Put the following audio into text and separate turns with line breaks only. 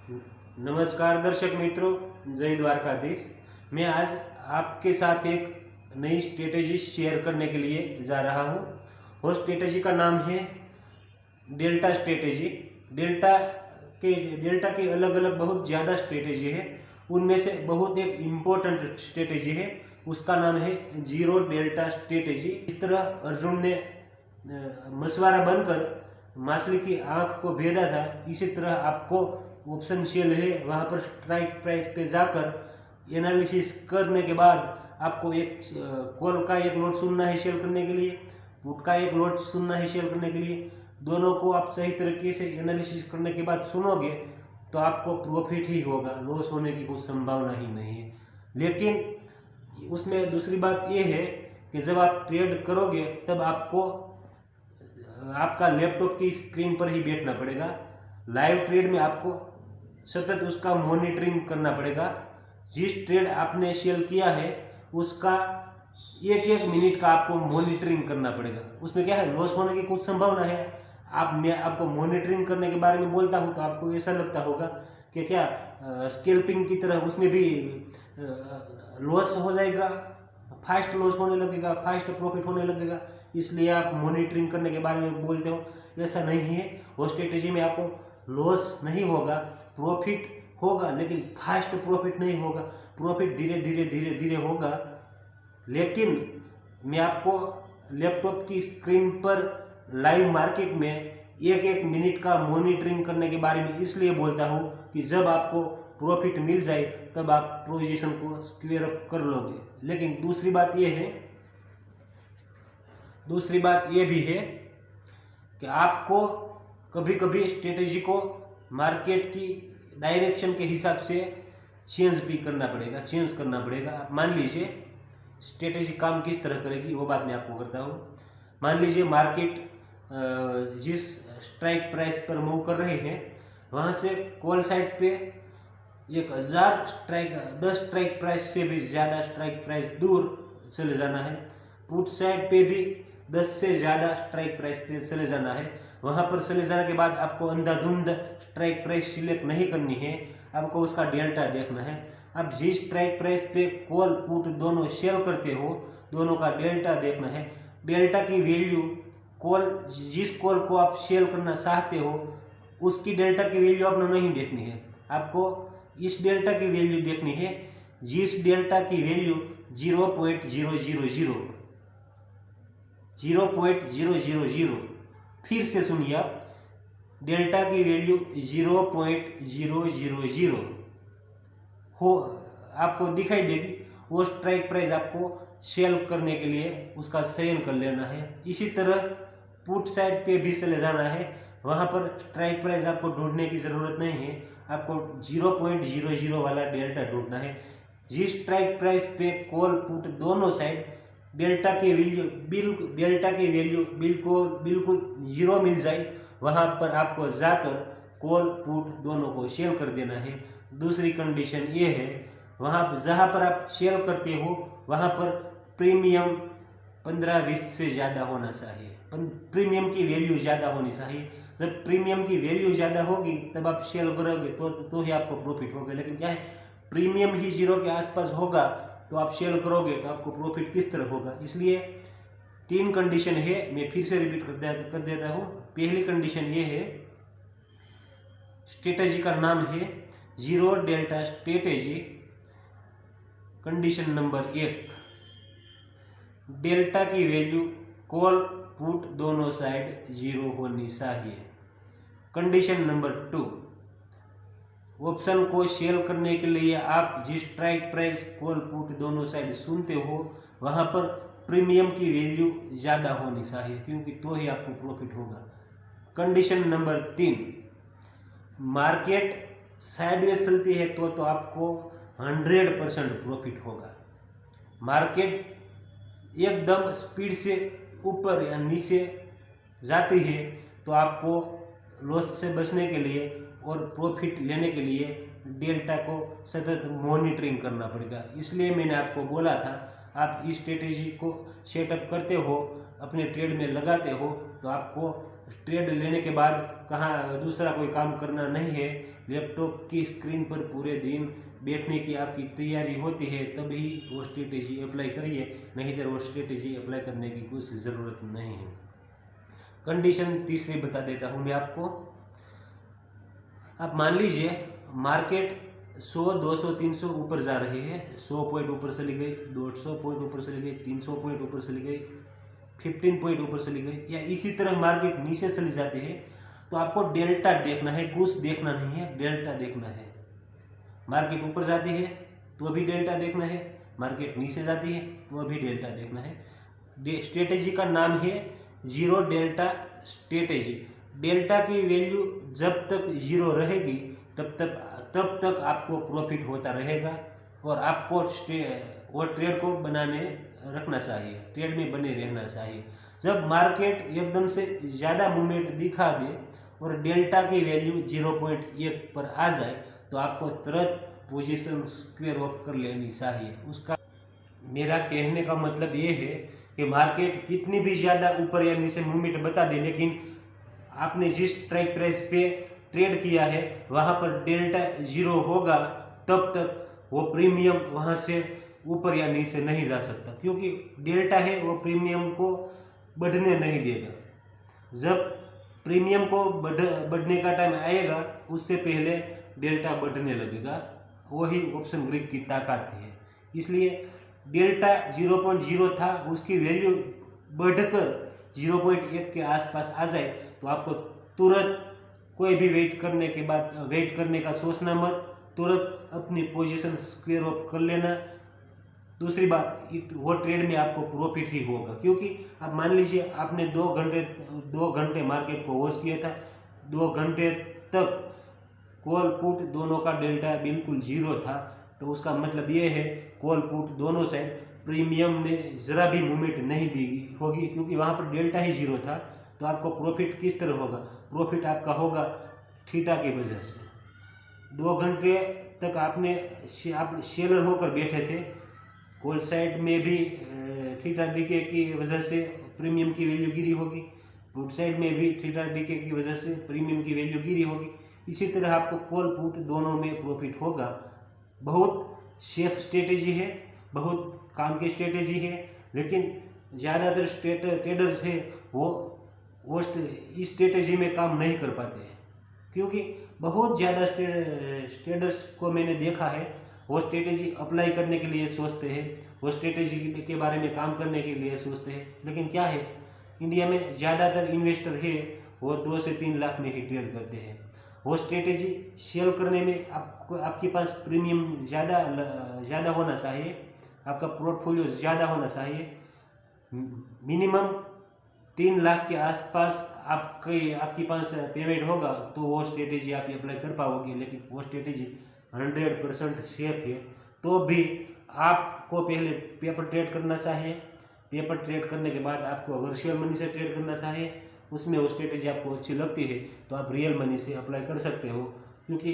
नमस्कार दर्शक मित्रों, जय द्वारकाधीश। मैं आज आपके साथ एक नई स्ट्रेटेजी शेयर करने के लिए जा रहा हूँ। और स्ट्रेटेजी का नाम है डेल्टा स्ट्रेटेजी। डेल्टा के अलग अलग बहुत ज़्यादा स्ट्रेटेजी है। उनमें से बहुत एक इम्पोर्टेंट स्ट्रेटेजी है, उसका नाम है जीरो डेल्टा स्ट्रेटेजी। इस तरह अर्जुन ने मशवरा बनकर मछली की आंख को भेदा था, इसी तरह आपको ऑप्शन सेल है, वहाँ पर स्ट्राइक प्राइस पे जाकर एनालिसिस करने के बाद आपको एक कॉल का एक लॉट सुनना है सेल करने के लिए, पुट का एक लॉट सुनना है सेल करने के लिए। दोनों को आप सही तरीके से एनालिसिस करने के बाद सुनोगे तो आपको प्रॉफिट ही होगा, लॉस होने की कोई संभावना ही नहीं है। लेकिन उसमें दूसरी बात यह है कि जब आप ट्रेड करोगे तब आपको आपका लैपटॉप की स्क्रीन पर ही बैठना पड़ेगा। लाइव ट्रेड में आपको सतत उसका मॉनिटरिंग करना पड़ेगा। जिस ट्रेड आपने सेल किया है उसका एक एक मिनट का आपको मॉनिटरिंग करना पड़ेगा। उसमें क्या है, लॉस होने की कुछ संभावना है। मैं आपको मॉनिटरिंग करने के बारे में बोलता हूँ तो आपको ऐसा लगता होगा कि क्या स्कैल्पिंग की तरह उसमें भी लॉस हो जाएगा, फास्ट लॉस होने लगेगा, फास्ट प्रॉफिट होने लगेगा, इसलिए आप मॉनिटरिंग करने के बारे में बोलते हो। ऐसा नहीं है। वो स्ट्रेटेजी में आपको लॉस नहीं होगा, प्रॉफिट होगा, लेकिन फास्ट प्रॉफिट नहीं होगा। प्रॉफिट धीरे धीरे धीरे धीरे होगा। लेकिन मैं आपको लैपटॉप की स्क्रीन पर लाइव मार्केट में एक एक मिनट का मॉनिटरिंग करने के बारे में इसलिए बोलता हूँ कि जब आपको प्रॉफिट मिल जाए तब आप पोजीशन को स्क्वेयर अप कर लोगे। लेकिन दूसरी बात यह भी है कि आपको कभी कभी स्ट्रेटेजी को मार्केट की डायरेक्शन के हिसाब से चेंज करना पड़ेगा। आप मान लीजिए स्ट्रेटेजी काम किस तरह करेगी वो बात मैं आपको करता हूँ। मान लीजिए मार्केट जिस स्ट्राइक प्राइस पर मूव कर रहे हैं वहाँ से कॉल साइड पे 10 स्ट्राइक प्राइस से भी ज़्यादा स्ट्राइक प्राइस दूर चले जाना है। पुट साइड पे भी 10 से ज़्यादा स्ट्राइक प्राइस पे चले जाना है। वहाँ पर चले जाने के बाद आपको अंधाधुंध स्ट्राइक प्राइस सिलेक्ट नहीं करनी है, आपको उसका डेल्टा देखना है। अब जिस स्ट्राइक प्राइस पे कॉल पुट दोनों सेल करते हो, दोनों का डेल्टा देखना है। डेल्टा की वैल्यू जिस कॉल को आप सेल करना चाहते हो उसकी डेल्टा की वैल्यू आपने नहीं देखनी है, आपको इस डेल्टा की वैल्यू देखनी है जिस डेल्टा की वैल्यू 0.000। फिर से सुनिए आप, डेल्टा की वैल्यू 0.000 हो आपको दिखाई देगी। वो स्ट्राइक प्राइस आपको सेल करने के लिए उसका चयन कर लेना है। इसी तरह पुट साइड पे भी चले जाना है, वहाँ पर स्ट्राइक प्राइस आपको ढूंढने की ज़रूरत नहीं है, आपको 0.00 वाला डेल्टा ढूंढना है। जिस स्ट्राइक प्राइस पे कॉल पुट दोनों साइड डेल्टा की वैल्यू बिल्कुल 0 मिल जाए, वहाँ पर आपको जाकर कॉल पुट दोनों को सेल कर देना है। दूसरी कंडीशन ये है, वहाँ जहाँ पर आप सेल करते हो वहाँ पर प्रीमियम 15-20 से ज़्यादा होना चाहिए, प्रीमियम की वैल्यू ज़्यादा होनी चाहिए। जब प्रीमियम की वैल्यू ज़्यादा होगी तब आप सेल करोगे तो ही आपको प्रॉफिट होगा। लेकिन क्या है, प्रीमियम ही 0 के आसपास होगा तो आप सेल करोगे तो आपको प्रॉफिट किस तरह होगा। इसलिए 3 कंडीशन है, मैं फिर से रिपीट कर देता हूँ। पहली कंडीशन ये है, स्ट्रेटेजी का नाम है zero delta strategy. Condition number 1, delta की वैल्यू कॉल पुट दोनों साइड 0 होनी चाहिए। कंडीशन नंबर 2, ऑप्शन को सेल करने के लिए आप जिस स्ट्राइक प्राइस कॉल पुट दोनों साइड सुनते हो वहाँ पर प्रीमियम की वैल्यू ज़्यादा होनी चाहिए, क्योंकि तो ही आपको प्रॉफिट होगा। कंडीशन नंबर 3, मार्केट साइडवेज चलती है तो आपको 100% प्रॉफिट होगा। मार्केट एकदम स्पीड से ऊपर या नीचे जाती है तो आपको लॉस से बचने के लिए और प्रॉफिट लेने के लिए डेल्टा को सतत मॉनिटरिंग करना पड़ेगा। इसलिए मैंने आपको बोला था, आप इस स्ट्रेटेजी को सेटअप करते हो, अपने ट्रेड में लगाते हो तो आपको ट्रेड लेने के बाद कहाँ दूसरा कोई काम करना नहीं है, लैपटॉप की स्क्रीन पर पूरे दिन बैठने की आपकी तैयारी होती है, तभी वो स्ट्रेटेजी अप्लाई करिए, नहीं तो वो स्ट्रेटेजी अप्लाई करने की कुछ ज़रूरत नहीं है। कंडीशन तीसरी बता देता हूँ मैं आपको। आप मान लीजिए मार्केट 100, 200, 300 ऊपर जा रही है, 100 पॉइंट ऊपर चली गई, 200 पॉइंट ऊपर चली गई, 300 पॉइंट ऊपर चली गई, 15 पॉइंट ऊपर चली गई, या इसी तरह मार्केट नीचे चली जाती है, तो आपको डेल्टा देखना है, कुछ देखना नहीं है, डेल्टा देखना है। मार्केट ऊपर जाती है तो अभी डेल्टा देखना है, मार्केट नीचे जाती है तो अभी डेल्टा देखना है। स्ट्रेटेजी का नाम है जीरो डेल्टा स्ट्रेटेजी। डेल्टा की वैल्यू जब तक जीरो रहेगी तब तक आपको प्रॉफिट होता रहेगा, और आपको वो ट्रेड को बनाने रखना चाहिए, ट्रेड में बने रहना चाहिए। जब मार्केट एकदम से ज़्यादा मूवमेंट दिखा दे और डेल्टा की वैल्यू 0.1 पर आ जाए तो आपको तुरंत पोजीशन स्क्वायर ऑफ कर लेनी चाहिए। उसका मेरा कहने का मतलब ये है कि मार्केट कितनी भी ज़्यादा ऊपर या नीचे मूवमेंट बता दे, लेकिन आपने जिस स्ट्राइक प्राइस पे ट्रेड किया है वहाँ पर डेल्टा जीरो होगा, तब तक वो प्रीमियम वहाँ से ऊपर या नीचे नहीं जा सकता, क्योंकि डेल्टा है वो प्रीमियम को बढ़ने नहीं देगा। जब प्रीमियम को बढ़ने का टाइम आएगा उससे पहले डेल्टा बढ़ने लगेगा, वही ऑप्शन ग्रीक की ताकत है। इसलिए डेल्टा 0.0 था, उसकी वैल्यू बढ़कर 0.1 के आसपास आ जाए तो आपको तुरंत कोई भी वेट करने का सोचना मत, तुरंत अपनी पोजीशन स्क्वायर ऑफ कर लेना। दूसरी बात, वो ट्रेड में आपको प्रॉफिट ही होगा, क्योंकि आप मान लीजिए आपने 2 घंटे मार्केट को वॉच किया था, 2 घंटे तक कॉल पुट दोनों का डेल्टा बिल्कुल जीरो था, तो उसका मतलब ये है कॉल पुट दोनों साइड प्रीमियम ने ज़रा भी मूवमेंट नहीं दी होगी, क्योंकि वहाँ पर डेल्टा ही जीरो था। तो आपको प्रॉफिट किस तरह होगा? प्रॉफिट आपका होगा थीटा की वजह से। 2 घंटे तक आप शेलर होकर बैठे थे, कॉल साइड में भी थीटा डीके की वजह से प्रीमियम की वैल्यू गिरी होगी, पुट साइड में भी थीटा डीके की वजह से प्रीमियम की वैल्यू गिरी होगी। इसी तरह आपको कॉल पुट दोनों में प्रॉफिट होगा। बहुत सेफ स्ट्रेटेजी है, बहुत काम की स्ट्रेटेजी है, लेकिन ज़्यादातर ट्रेडर्स है वो इस स्ट्रेटेजी में काम नहीं कर पाते हैं, क्योंकि बहुत ज़्यादा ट्रेडर्स को मैंने देखा है, वो स्ट्रेटेजी अप्लाई करने के लिए सोचते हैं, वो स्ट्रेटेजी के बारे में काम करने के लिए सोचते हैं, लेकिन क्या है, इंडिया में ज़्यादातर इन्वेस्टर है वो 2 से 3 लाख में ही ट्रेड करते हैं। वो स्ट्रेटेजी सेल करने में आपके पास प्रीमियम ज़्यादा होना चाहिए, आपका पोर्टफोलियो ज़्यादा होना चाहिए। मिनिमम 3 लाख के आसपास आपके पास पेमेंट होगा तो वो स्ट्रेटेजी आप अप्लाई कर पाओगे, लेकिन वो स्ट्रेटेजी 100% सेफ है। तो भी आपको पहले पेपर ट्रेड करना चाहिए, पेपर ट्रेड करने के बाद आपको अगर रियल मनी से ट्रेड करना चाहिए, उसमें वो स्ट्रेटेजी आपको अच्छी लगती है तो आप रियल मनी से अप्लाई कर सकते हो, क्योंकि